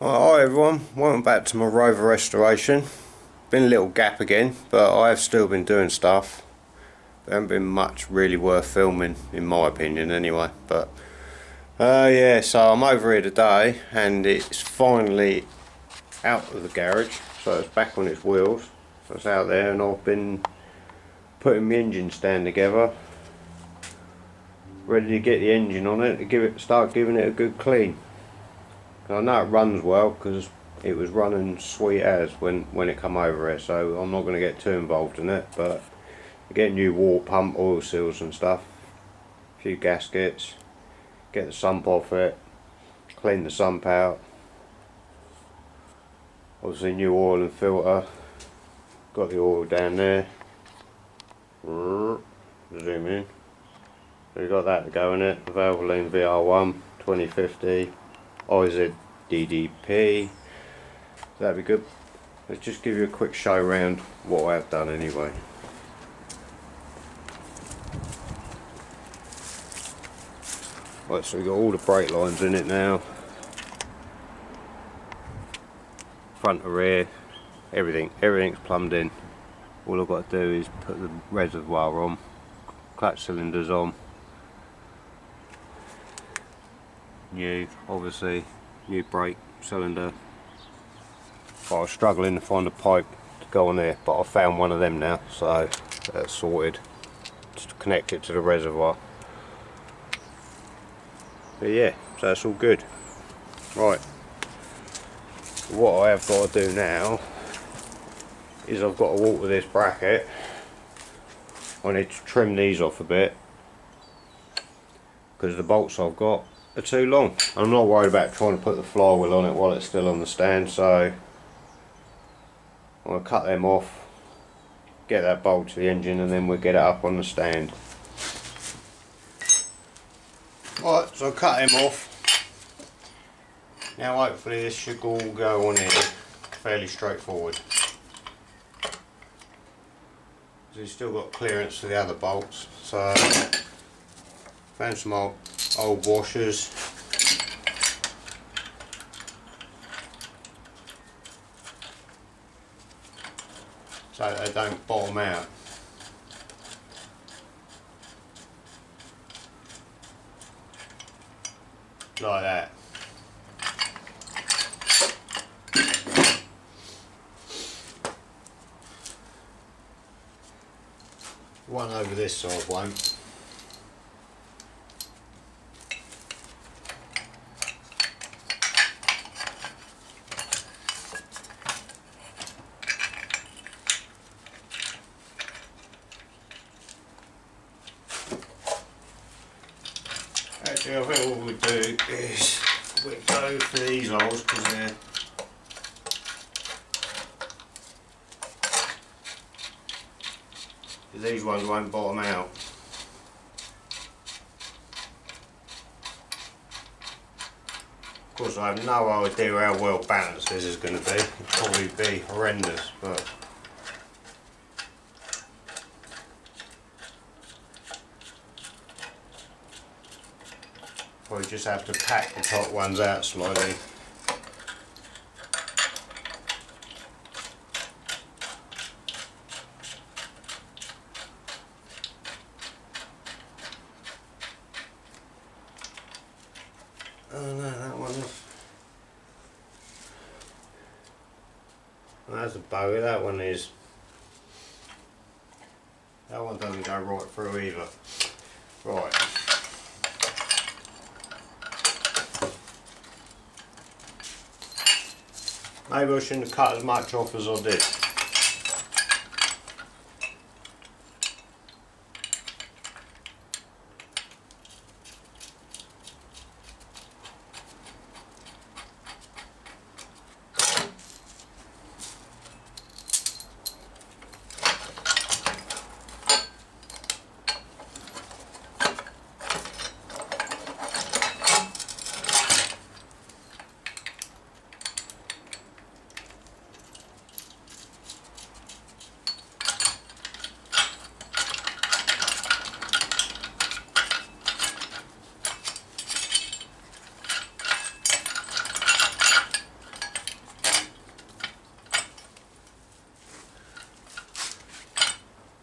Hi everyone, welcome back to my Rover restoration. Been a little gap again, but I have still been doing stuff. There hasn't been much really worth filming, in my opinion anyway. But yeah, so I'm over here today and it's finally out of the garage. So it's back on its wheels. So it's out there and I've been putting my engine stand together. Ready to get the engine on it, to start giving it a good clean. I know it runs well because it was running sweet as when it come over here, so I'm not going to get too involved in it, but get new water pump, oil seals and stuff, a few gaskets, get the sump off it, clean the sump out, obviously new oil and filter, got the oil down there, zoom in, so we've got that to go in it, the Valvoline VR1 2050 IZDDP. That'd be good. Let's just give you a quick show around what I have done anyway. Right, so we've got all the brake lines in it now. Front to rear, everything's plumbed in. All I've got to do is put the reservoir on, clutch cylinders on. New, obviously, new brake cylinder. But I was struggling to find a pipe to go on there, but I found one of them now, so that's sorted. Just to connect it to the reservoir. But yeah, so that's all good. Right, what I have got to do now is I've got to alter this bracket. I need to trim these off a bit because the bolts I've got are too long. I'm not worried about trying to put the flywheel on it while it's still on the stand, so I'm going to cut them off, get that bolt to the engine, and then we'll get it up on the stand. Right, so I cut them off. Now hopefully this should all go on here fairly straightforward. So you've still got clearance for the other bolts. So found some old washers. So they don't bottom out. Like that. One over this side won't. Actually, I think what we'll do is we'll go for these holes because these ones won't bottom out. Of course, I have no idea how well balanced this is going to be. It'll probably be horrendous, but probably just have to pack the top ones out slightly. Oh no, that one is. That's a bowie, that one is. That one doesn't go right through either. Right. Maybe I shouldn't have cut as much off as I did.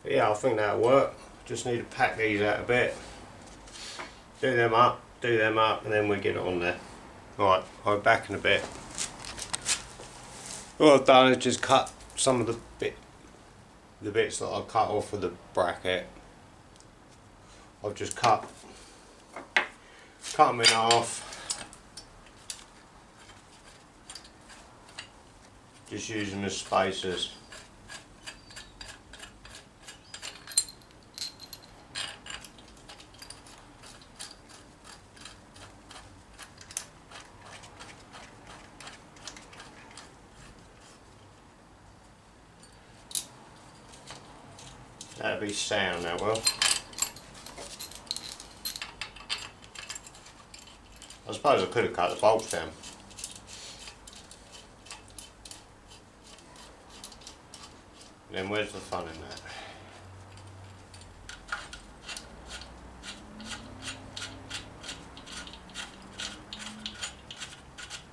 But yeah, I think that'll work. Just need to pack these out a bit. Do them up, and then we get it on there. Right, I'll be back in a bit. What I've done is just cut some of the bits that I cut off of the bracket. I've just cut them in half. Just using the spacers. That'll be sound, that will. I suppose I could have cut the bolts down. Then where's the fun in that?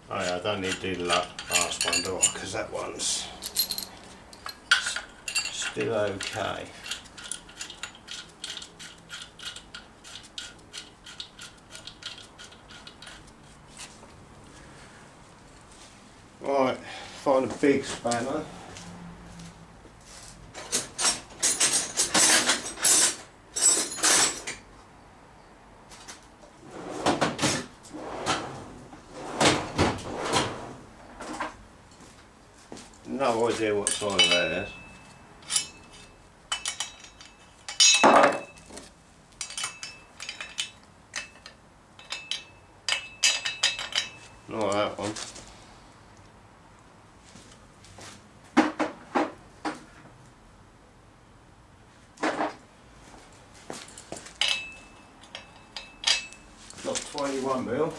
Oh yeah, I don't need to do the last one, do I? Because that one's still okay. Right, find a big spanner. No idea what size that is. Not that one. Not 21 mil.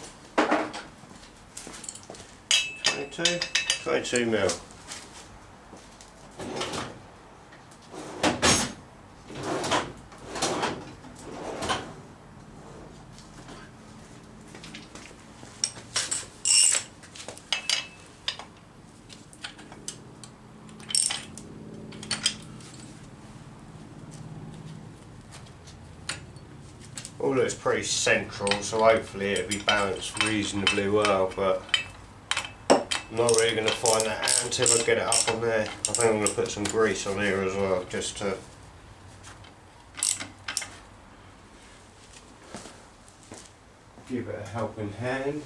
22 mil. All looks pretty central, so hopefully it'll be balanced reasonably well, but I'm not really going to find that out until I get it up on there. I think I'm going to put some grease on here as well, just to give it a helping hand.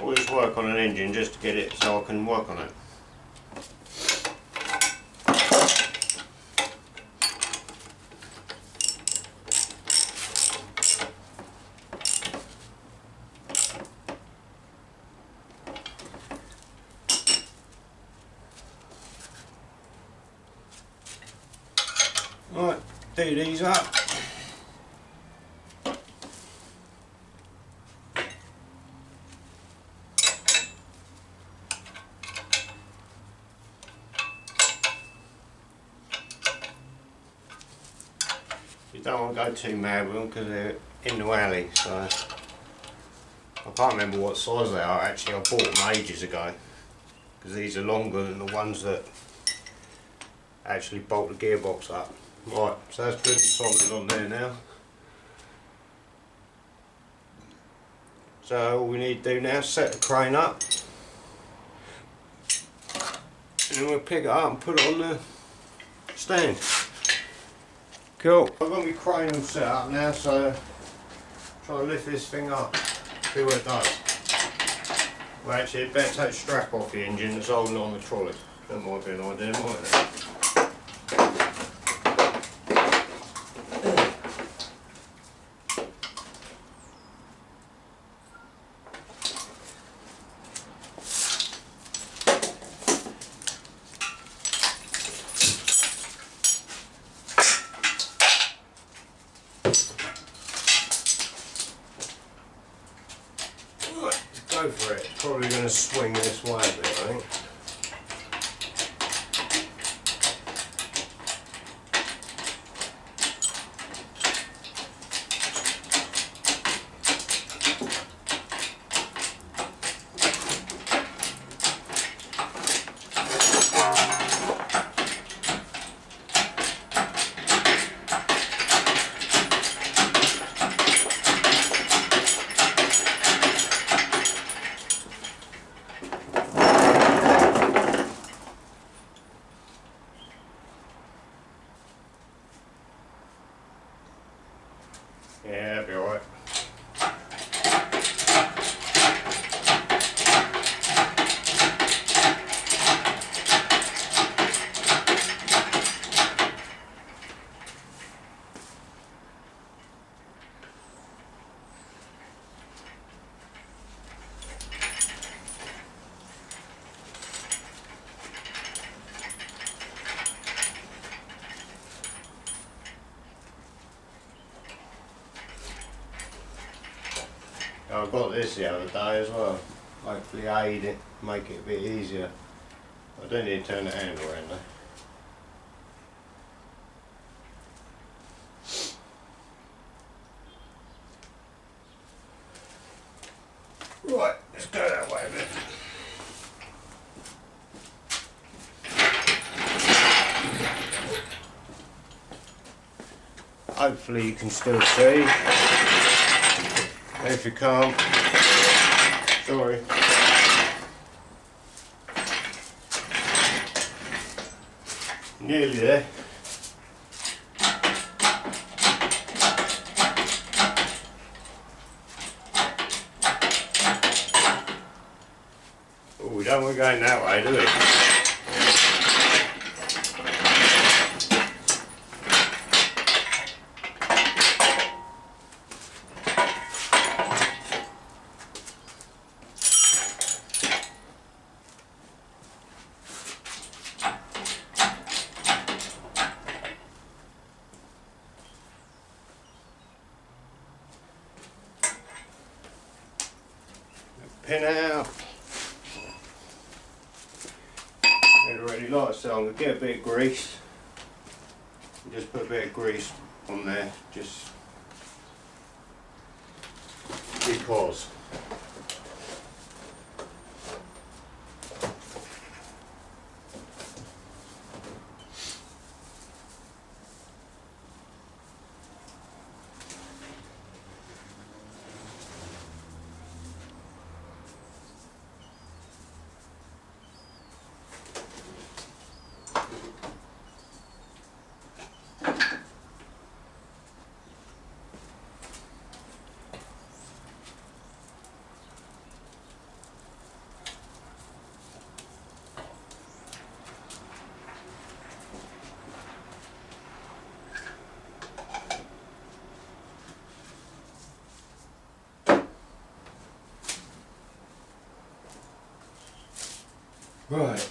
Always work on an engine just to get it so I can work on it. Right, do these up. You don't want to go too mad with them because they're in the alley, so I can't remember what size they are. Actually, I bought them ages ago because these are longer than the ones that actually bolt the gearbox up. Right, so that's good and solid on there now. So all we need to do now is set the crane up, and then we'll pick it up and put it on the stand. Cool. I've got my crane all set up now, so try to lift this thing up, see what it does. Well, actually, it better take the strap off the engine that's holding on the trolley. That might be an idea, mightn't it? go for it. Probably going to swing this way a bit, I think. Yeah, it'll be alright. I got this the other day as well. Hopefully aid it, make it a bit easier. I do need to turn the handle around though. Right, let's go that way a bit. Hopefully you can still see. If you can't, sorry. Nearly there. Oh, we don't want to go that way, do we? Pin out. And already like so I'm going to get a bit of grease. Just put a bit of grease on there, just because. Right,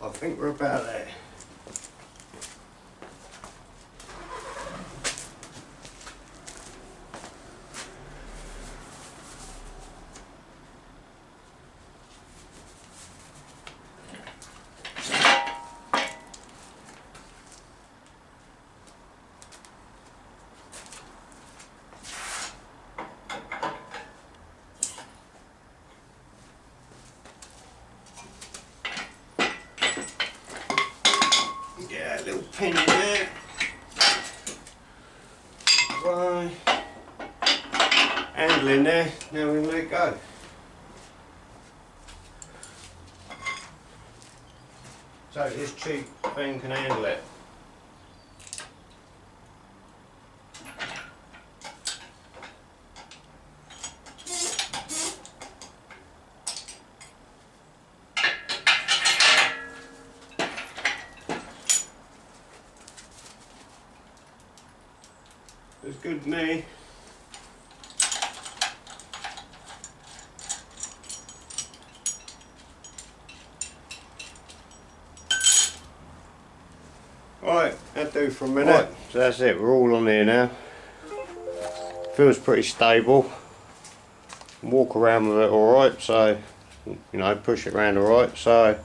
I think we're about there. Yeah, a little pin in there. Right. Handle in there, now we let it go. So this cheap thing can handle it. It's good to me. Right, that'll do for a minute. Right, so that's it, we're all on here now. Feels pretty stable. walk around with it alright, so you know, push it around alright. So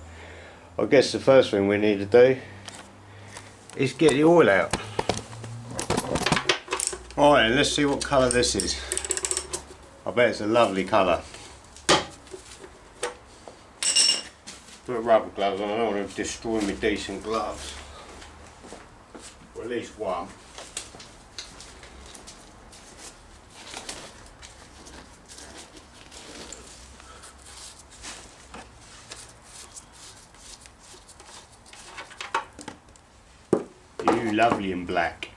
I guess the first thing we need to do is get the oil out. Alright, and let's see what colour this is. I bet it's a lovely colour. Put rubber gloves on, I don't want to destroy my decent gloves. Or at least one. You lovely and black.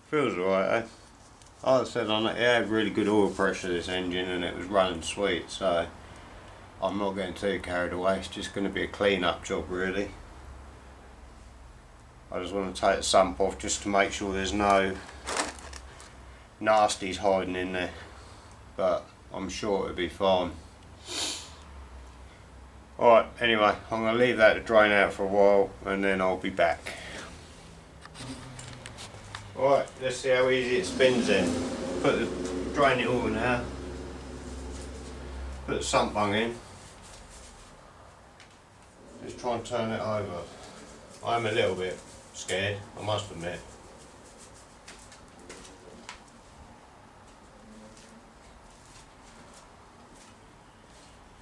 Feels alright, eh? Like I said on it, it had really good oil pressure, this engine, and it was running sweet, so I'm not getting too carried away. It's just going to be a clean up job really. I just want to take the sump off just to make sure there's no nasties hiding in there, but I'm sure it'll be fine. Alright, anyway, I'm going to leave that to drain out for a while and then I'll be back. Alright, let's see how easy it spins in. Drain it all now. Put the sump bung in. Just try and turn it over. I'm a little bit scared, I must admit.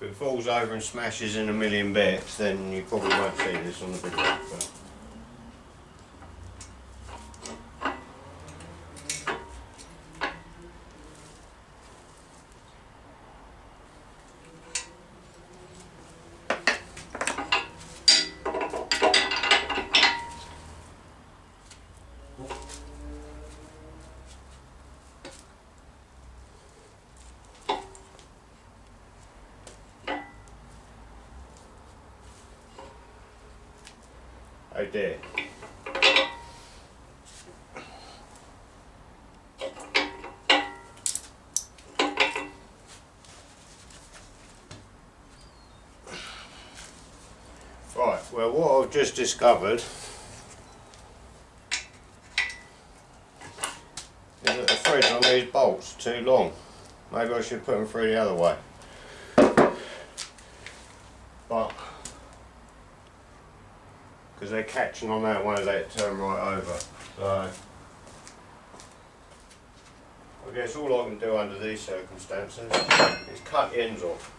If it falls over and smashes in a million bits, then you probably won't see this on the video. But oh dear. Right, well what I've just discovered is that the threads on these bolts are too long. Maybe I should put them through the other way. But because they're catching on that, won't let it turn right over. So I guess all I can do under these circumstances is cut the ends off.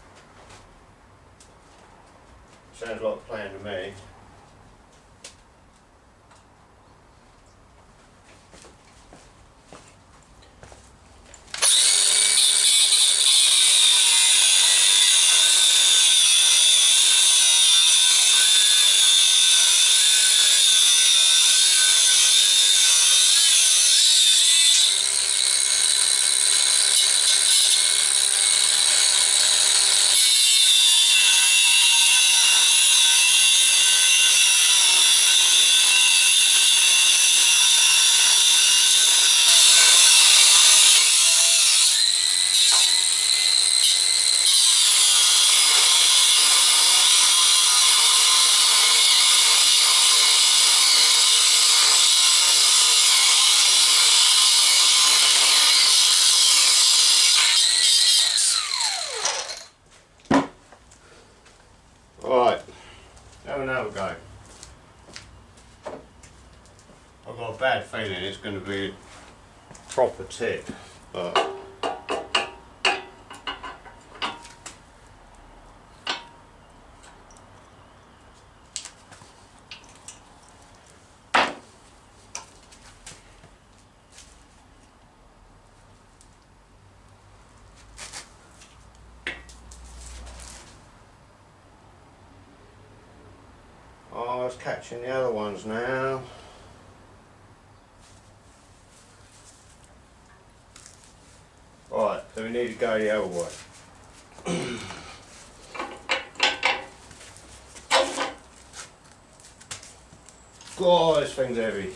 Sounds like a plan to me. Right, have another go. I've got a bad feeling it's going to be a proper tip, but oh, it's catching the other ones now. Right, so we need to go the other way. God, this thing's heavy.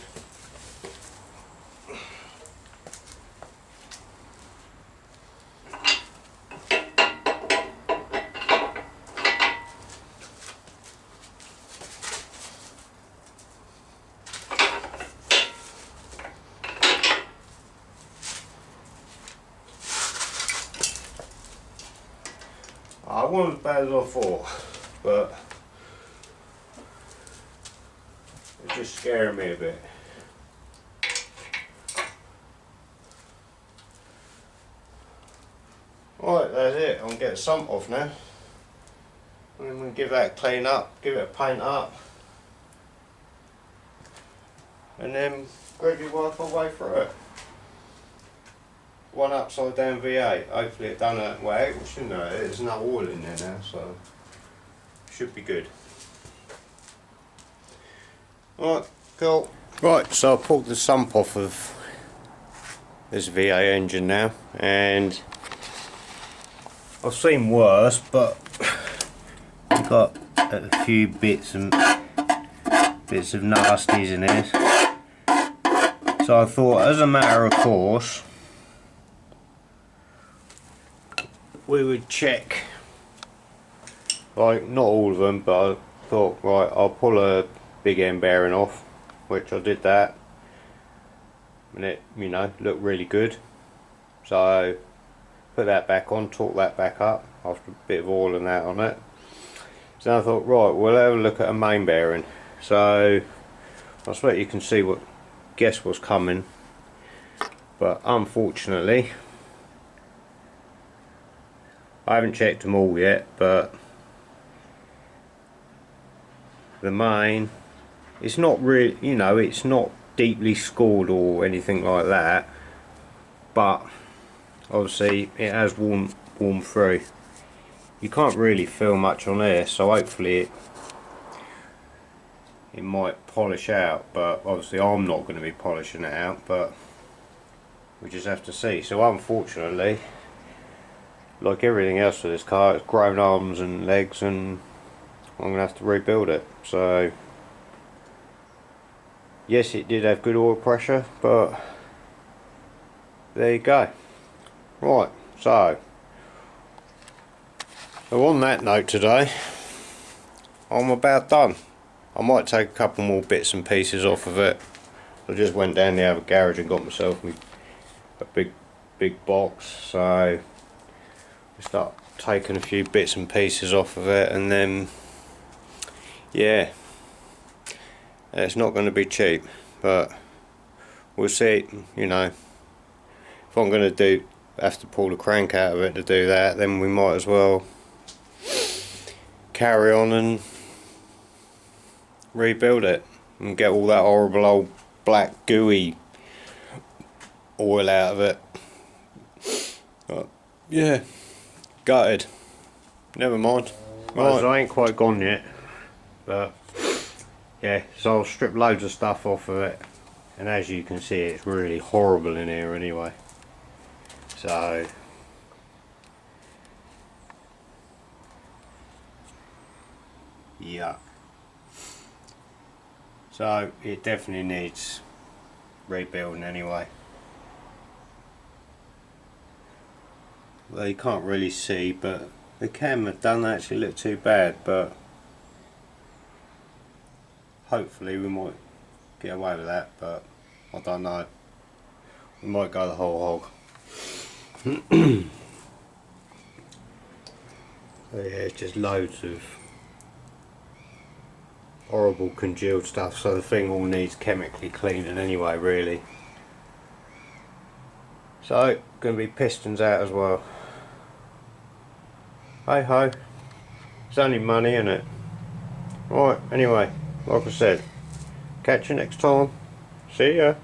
wasn't as bad as I thought, but it's just scaring me a bit. Right, that's it. I'm going to get the sump off now. And then we'll give that a clean up, give it a paint up, and then gradually work our way through it. One upside down V8. Hopefully it done it. Well, it shouldn't have. There's no oil in there now, so should be good. Right, cool. Right, so I pulled the sump off of this V8 engine now, and I've seen worse, but I've got a few bits of nasties in here. So I thought, as a matter of course, we would check, like, not all of them, but I thought, right, I'll pull a big end bearing off, which I did that, and it, you know, looked really good. So put that back on, torque that back up after a bit of oil and that on it. So I thought, right, we'll have a look at a main bearing. So I expect you can see guess what's coming, but unfortunately I haven't checked them all yet, but the main, it's not really, you know, it's not deeply scored or anything like that, but obviously it has worn through. You can't really feel much on there, so hopefully it might polish out, but obviously I'm not going to be polishing it out, but we just have to see. So unfortunately, like everything else for this car, it's grown arms and legs, and I'm going to have to rebuild it. So yes, it did have good oil pressure, but there you go. Right, so on that note today, I'm about done. I might take a couple more bits and pieces off of it. I just went down the other garage and got myself a big box, so I start taking a few bits and pieces off of it, and then yeah, it's not going to be cheap, but we'll see. You know, if I'm going to have to pull the crank out of it to do that, then we might as well carry on and rebuild it and get all that horrible old black gooey oil out of it. But yeah, gutted. Never mind. Right, so I ain't quite gone yet, but yeah, so I'll strip loads of stuff off of it, and as you can see, it's really horrible in here anyway. So yeah, so it definitely needs rebuilding anyway. Well, you can't really see, but the camera doesn't actually look too bad, but hopefully we might get away with that, but I don't know. We might go the whole hog. So yeah, it's just loads of horrible congealed stuff, so the thing all needs chemically cleaning anyway, really. So, going to be pistons out as well. Hey ho, it's only money, isn't it? Right, anyway, like I said, catch you next time. See ya.